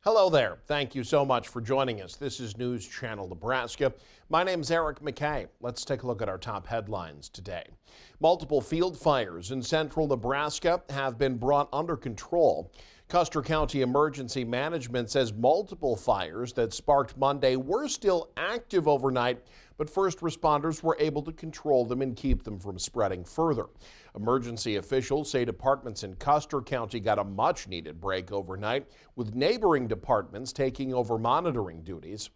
Hello there. Thank you so much for joining us. This is News Channel Nebraska. My name is Eric McKay. Let's take a look at our top headlines today. Multiple field fires in central Nebraska have been brought under control. Custer County Emergency Management says multiple fires that sparked Monday were still active overnight, but first responders were able to control them and keep them from spreading further. Emergency officials say departments in Custer County got a much-needed break overnight, with neighboring departments taking over monitoring duties.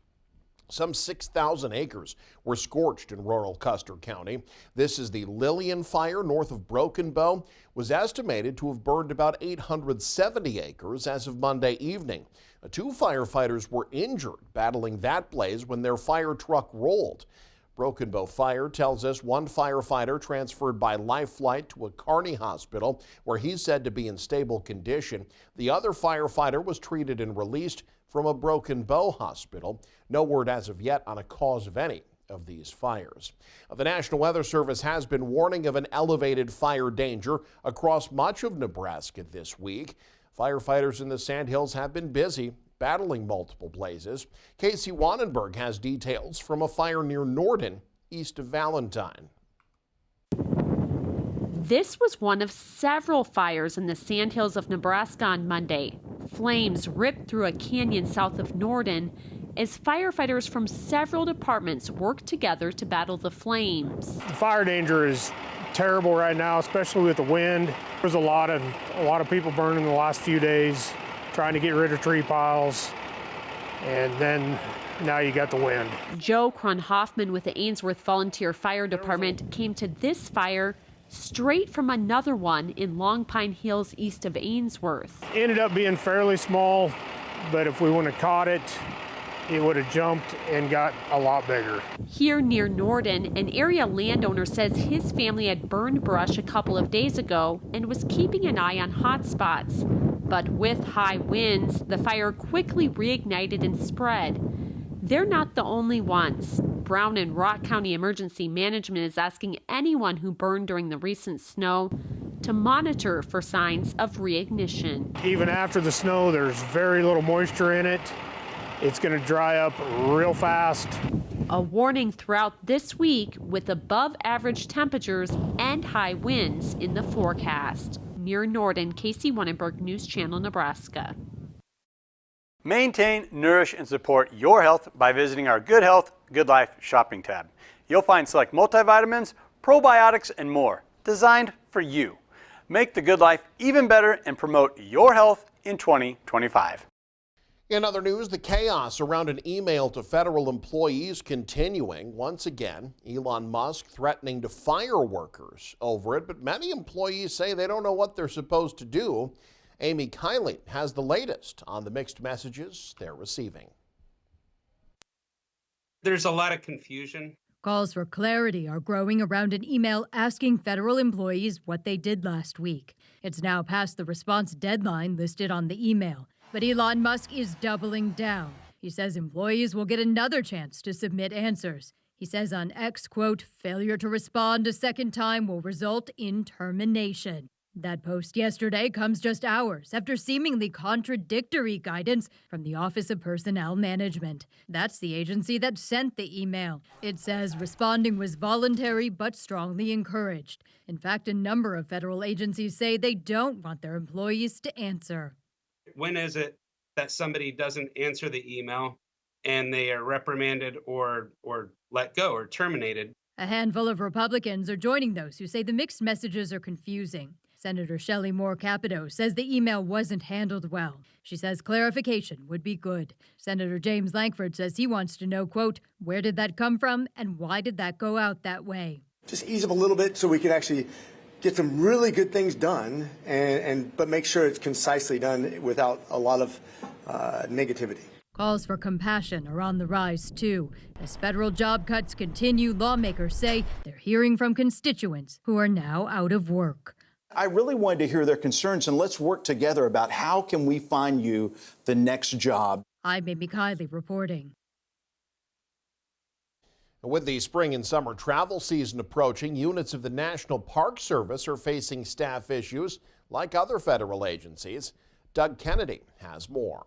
Some 6,000 acres were scorched in rural Custer County. This is the Lillian fire north of Broken Bow, was estimated to have burned about 870 acres as of Monday evening. 2 firefighters were injured battling that blaze when their fire truck rolled. Broken Bow Fire tells us one firefighter transferred by life flight to a Kearney hospital where he's said to be in stable condition. The other firefighter was treated and released from a Broken Bow hospital. No word as of yet on a cause of any of these fires. The National Weather Service has been warning of an elevated fire danger across much of Nebraska this week. Firefighters in the Sandhills have been busy battling multiple blazes. Casey Wannenberg has details from a fire near Norden, east of Valentine. This was one of several fires in the Sandhills of Nebraska on Monday. Flames ripped through a canyon south of Norden as firefighters from several departments worked together to battle the flames. The fire danger is terrible right now, especially with the wind. There's a lot of people burning the last few days, trying to get rid of tree piles, and then now you got the wind. Joe Kronhoffman with the Ainsworth Volunteer Fire Department came to this fire straight from another one in Long Pine Hills east of Ainsworth. Ended up being fairly small, but if we wouldn't have caught it, it would have jumped and got a lot bigger. Here near Norden, an area landowner says his family had burned brush a couple of days ago and was keeping an eye on hot spots. But with high winds, the fire quickly reignited and spread. They're not the only ones. Brown and Rock County Emergency Management is asking anyone who burned during the recent snow to monitor for signs of reignition. Even after the snow, there's very little moisture in it. It's going to dry up real fast. A warning throughout this week with above average temperatures and high winds in the forecast. Near Norden, Casey Wannenberg, News Channel, Nebraska. Maintain, nourish, and support your health by visiting our Good Health, Good Life shopping tab. You'll find select multivitamins, probiotics, and more designed for you. Make the Good Life even better and promote your health in 2025. In other news, the chaos around an email to federal employees continuing. Once again, Elon Musk threatening to fire workers over it, but many employees say they don't know what they're supposed to do. Amy Kiley has the latest on the mixed messages they're receiving. There's a lot of confusion. Calls for clarity are growing around an email asking federal employees what they did last week. It's now past the response deadline listed on the email. But Elon Musk is doubling down. He says employees will get another chance to submit answers. He says on X, quote, failure to respond a second time will result in termination. That post yesterday comes just hours after seemingly contradictory guidance from the Office of Personnel Management. That's the agency that sent the email. It says responding was voluntary but strongly encouraged. In fact, a number of federal agencies say they don't want their employees to answer. When is it that somebody doesn't answer the email and they are reprimanded or let go or terminated? A handful of Republicans are joining those who say the mixed messages are confusing. Senator Shelley Moore Capito says the email wasn't handled well. She says clarification would be good. Senator James Lankford says he wants to know, quote, where did that come from and why did that go out that way? Just ease up a little bit so we can actually get some really good things done, but make sure it's concisely done without a lot of negativity. Calls for compassion are on the rise, too. As federal job cuts continue, lawmakers say they're hearing from constituents who are now out of work. I really wanted to hear their concerns, and let's work together about how can we find you the next job. I'm Amy Kiley reporting. With the spring and summer travel season approaching, units of the National Park Service are facing staff issues like other federal agencies. Doug Kennedy has more.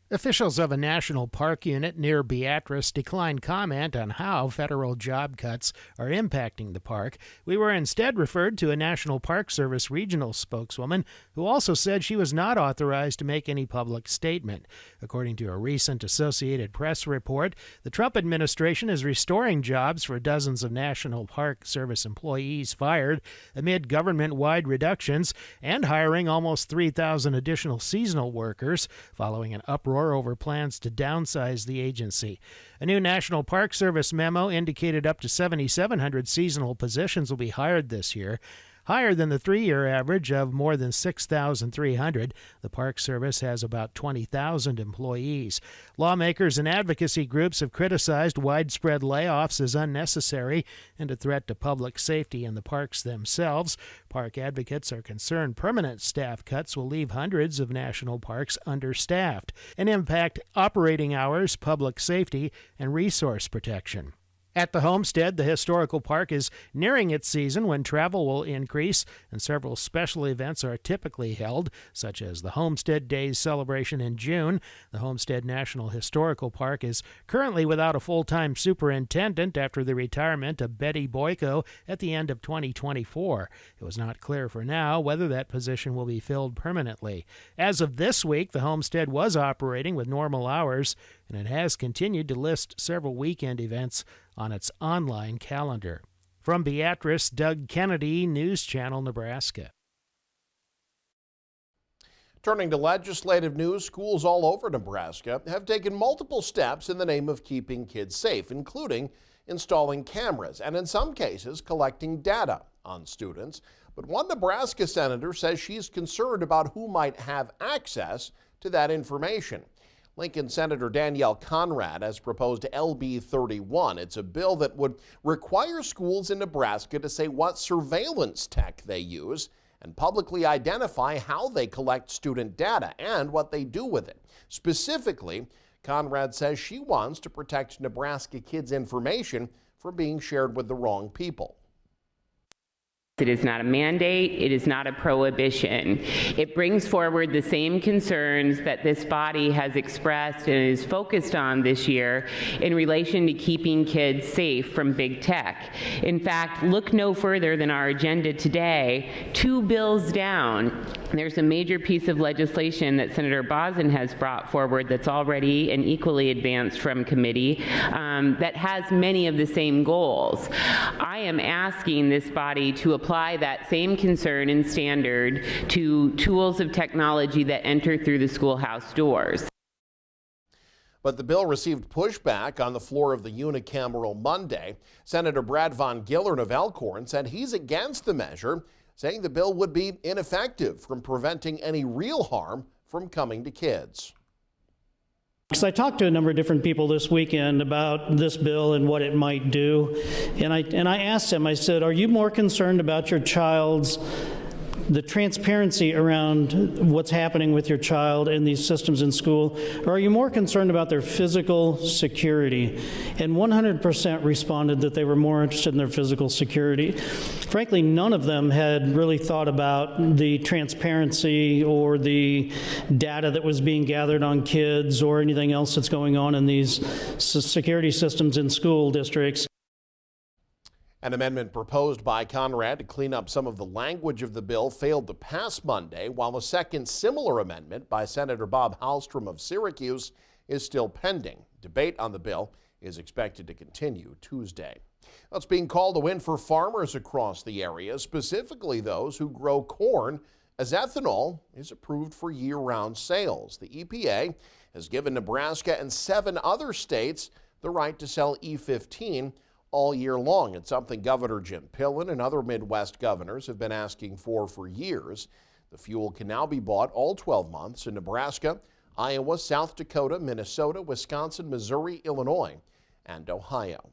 Officials of a national park unit near Beatrice declined comment on how federal job cuts are impacting the park. We were instead referred to a National Park Service regional spokeswoman who also said she was not authorized to make any public statement. According to a recent Associated Press report, the Trump administration is restoring jobs for dozens of National Park Service employees fired amid government-wide reductions and hiring almost 3,000 additional seasonal workers following an uproar over plans to downsize the agency. A new National Park Service memo indicated up to 7,700 seasonal positions will be hired this year, higher than the three-year average of more than 6,300. The Park Service has about 20,000 employees. Lawmakers and advocacy groups have criticized widespread layoffs as unnecessary and a threat to public safety in the parks themselves. Park advocates are concerned permanent staff cuts will leave hundreds of national parks understaffed and impact operating hours, public safety, and resource protection. At the Homestead, the historical park is nearing its season when travel will increase and several special events are typically held, such as the Homestead Days celebration in June. The Homestead National Historical Park is currently without a full-time superintendent after the retirement of Betty Boyko at the end of 2024. It was not clear for now whether that position will be filled permanently. As of this week, the Homestead was operating with normal hours, and it has continued to list several weekend events on its online calendar. From Beatrice, Doug Kennedy, News Channel, Nebraska. Turning to legislative news, schools all over Nebraska have taken multiple steps in the name of keeping kids safe, including installing cameras and in some cases collecting data on students. But one Nebraska senator says she's concerned about who might have access to that information. Lincoln Senator Danielle Conrad has proposed LB 31. It's a bill that would require schools in Nebraska to say what surveillance tech they use and publicly identify how they collect student data and what they do with it. Specifically, Conrad says she wants to protect Nebraska kids' information from being shared with the wrong people. It is not a mandate. It is not a prohibition. It brings forward the same concerns that this body has expressed and is focused on this year in relation to keeping kids safe from big tech. In fact, look no further than our agenda today. 2 bills down, there's a major piece of legislation that Senator Bosin has brought forward that's already and equally advanced from committee that has many of the same goals. I am asking this body to apply that same concern and standard to tools of technology that enter through the schoolhouse doors. But the bill received pushback on the floor of the unicameral Monday. Senator Brad Von Gillard of Elkhorn said he's against the measure, saying the bill would be ineffective from preventing any real harm from coming to kids. Because I talked to a number of different people this weekend about this bill and what it might do, and I asked them, I said, are you more concerned about your child's the transparency around what's happening with your child and these systems in school, or are you more concerned about their physical security? And 100% responded that they were more interested in their physical security. Frankly, none of them had really thought about the transparency or the data that was being gathered on kids or anything else that's going on in these security systems in school districts. An amendment proposed by Conrad to clean up some of the language of the bill failed to pass Monday, while a second similar amendment by Senator Bob Hallstrom of Syracuse is still pending. Debate on the bill is expected to continue Tuesday. It's being called a win for farmers across the area, specifically those who grow corn, as ethanol is approved for year-round sales. The EPA has given Nebraska and 7 other states the right to sell E15 all year long. It's something Governor Jim Pillen and other Midwest governors have been asking for years. The fuel can now be bought all 12 months in Nebraska, Iowa, South Dakota, Minnesota, Wisconsin, Missouri, Illinois, and Ohio.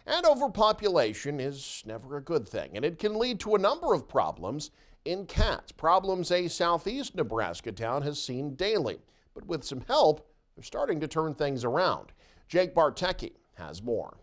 And overpopulation is never a good thing, and it can lead to a number of problems in cats, problems a southeast Nebraska town has seen daily. But with some help, they're starting to turn things around. Jake Bartecki has more.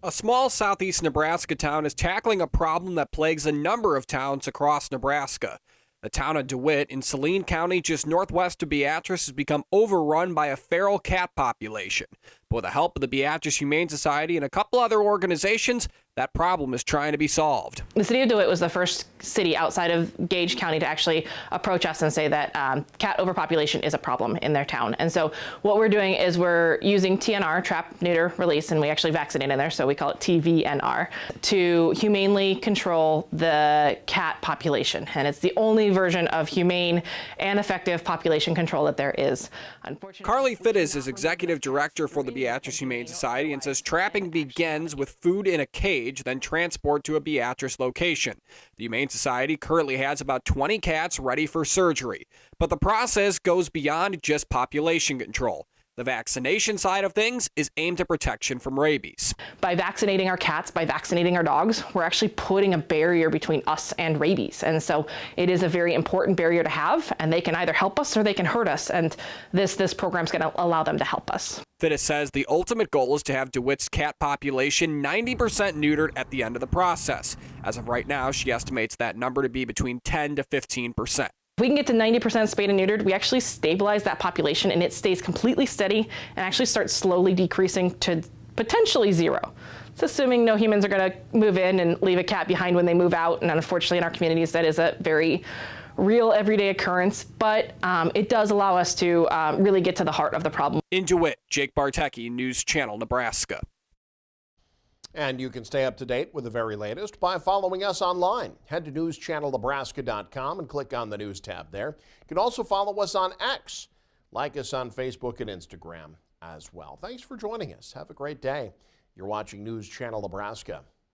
A small southeast Nebraska town is tackling a problem that plagues a number of towns across Nebraska. The town of DeWitt in Saline County, just northwest of Beatrice, has become overrun by a feral cat population. But with the help of the Beatrice Humane Society and a couple other organizations, that problem is trying to be solved. The city of DeWitt was the first city outside of Gage County to actually approach us and say that cat overpopulation is a problem in their town. And so what we're doing is we're using TNR, trap, neuter, release, and we actually vaccinate in there, so we call it TVNR, to humanely control the cat population. And it's the only version of humane and effective population control that there is. Unfortunately, Carly Fittis is executive director for the Beatrice Humane Society and says trapping begins with food in a cage, then transport to a Beatrice location. The Humane Society currently has about 20 cats ready for surgery, but the process goes beyond just population control. The vaccination side of things is aimed at protection from rabies. By vaccinating our cats, by vaccinating our dogs, we're actually putting a barrier between us and rabies. And so it is a very important barrier to have, and they can either help us or they can hurt us. And this program's going to allow them to help us. Fittis says the ultimate goal is to have DeWitt's cat population 90% neutered at the end of the process. As of right now, she estimates that number to be between 10 to 15%. If we can get to 90% spayed and neutered, we actually stabilize that population and it stays completely steady and actually starts slowly decreasing to potentially zero. It's assuming no humans are going to move in and leave a cat behind when they move out. And unfortunately in our communities, that is a very real everyday occurrence, but it does allow us to really get to the heart of the problem. In DeWitt, Jake Bartecki, News Channel, Nebraska. And you can stay up to date with the very latest by following us online. Head to newschannelnebraska.com and click on the News tab there. You can also follow us on X. Like us on Facebook and Instagram as well. Thanks for joining us. Have a great day. You're watching News Channel Nebraska.